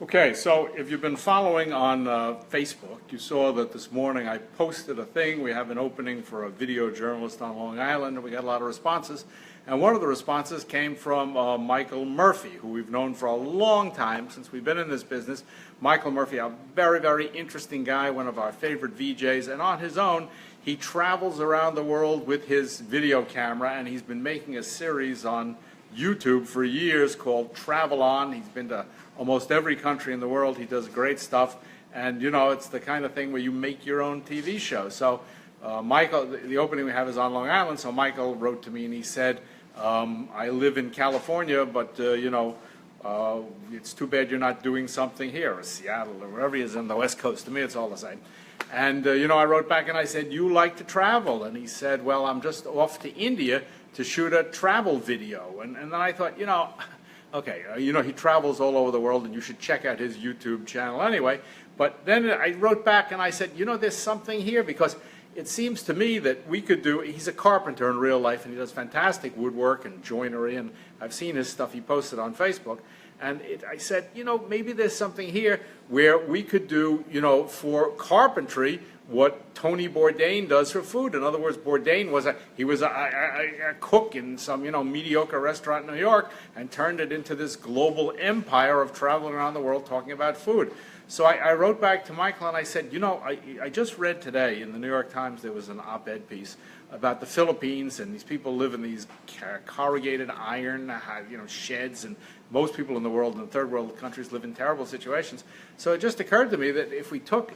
Okay, so if you've been following on Facebook, you saw that this morning I posted a thing. We have an opening for a video journalist on Long Island, and we got a lot of responses. And one of the responses came from Michael Murphy, who we've known for a long time, since we've been in this business. Michael Murphy, a very, very interesting guy, one of our favorite VJs, and on his own, he travels around the world with his video camera, and he's been making a series on YouTube for years called Travel On. He's been to almost every country in the world. He does great stuff, and you know, it's the kind of thing where you make your own TV show. So Michael, the opening we have is on Long Island, so Michael wrote to me and he said, I live in California, but it's too bad you're not doing something here, or Seattle, or wherever he is on the West Coast. To me, it's all the same. And I wrote back and I said, you like to travel? And he said, well, I'm just off to India to shoot a travel video. And then I thought, okay, he travels all over the world, and you should check out his YouTube channel anyway. But then I wrote back and I said, there's something here, because it seems to me that we could do, he's a carpenter in real life, and he does fantastic woodwork and joinery, and I've seen his stuff he posted on Facebook. And I said, maybe there's something here where we could do, for carpentry, what Tony Bourdain does for food. In other words, Bourdain was a cook in some mediocre restaurant in New York, and turned it into this global empire of traveling around the world talking about food. So I wrote back to Michael and I said, I just read today in the New York Times there was an op-ed piece about the Philippines, and these people live in these corrugated iron sheds, and most people in the world, in the third world countries, live in terrible situations. So it just occurred to me that if we took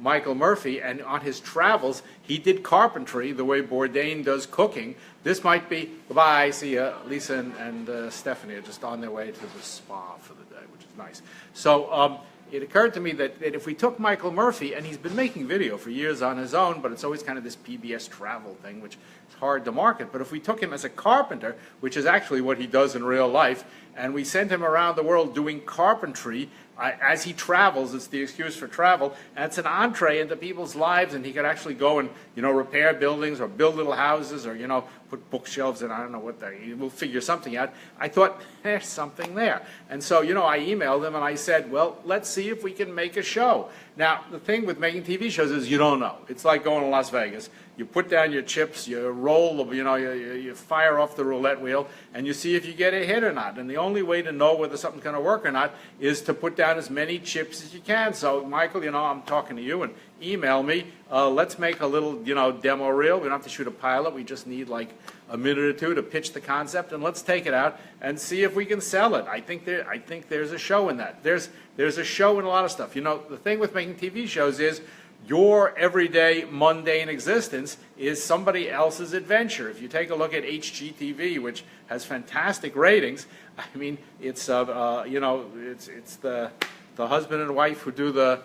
Michael Murphy, and on his travels, he did carpentry the way Bourdain does cooking. This might be, goodbye, see ya. Lisa and Stephanie are just on their way to the spa for the day, which is nice. So it occurred to me that if we took Michael Murphy, and he's been making video for years on his own, but it's always kind of this PBS travel thing, which is hard to market. But if we took him as a carpenter, which is actually what he does in real life, and we sent him around the world doing carpentry, as he travels, it's the excuse for travel, and it's an entree into people's lives, and he could actually go and, repair buildings, or build little houses, or, put bookshelves in, I don't know what we'll figure something out. I thought, there's something there. And so, I emailed him and I said, well, let's see if we can make a show. Now, the thing with making TV shows is you don't know. It's like going to Las Vegas. You put down your chips, you roll, you fire off the roulette wheel, and you see if you get a hit or not. And the only way to know whether something's going to work or not is to put down as many chips as you can. So, Michael, I'm talking to you, and email me. Let's make a little, demo reel. We don't have to shoot a pilot. We just need like a minute or two to pitch the concept, and let's take it out and see if we can sell it. I think there's a show in that. There's a show in a lot of stuff. The thing with making TV shows is your everyday mundane existence is somebody else's adventure. If you take a look at HGTV, which has fantastic ratings, I mean, it's it's the husband and wife who do the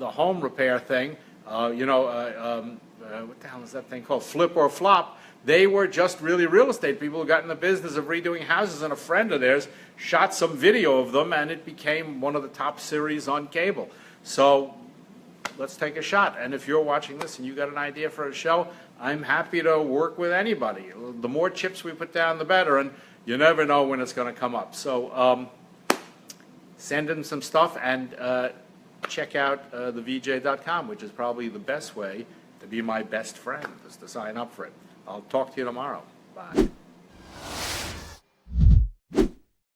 home repair thing. What the hell is that thing called? Flip or Flop. They were just really real estate people who got in the business of redoing houses, and a friend of theirs shot some video of them, and it became one of the top series on cable. So let's take a shot. And if you're watching this and you got an idea for a show, I'm happy to work with anybody. The more chips we put down, the better, and you never know when it's going to come up. So send in some stuff, and check out thevj.com, which is probably the best way to be my best friend, is to sign up for it. I'll talk to you tomorrow. Bye.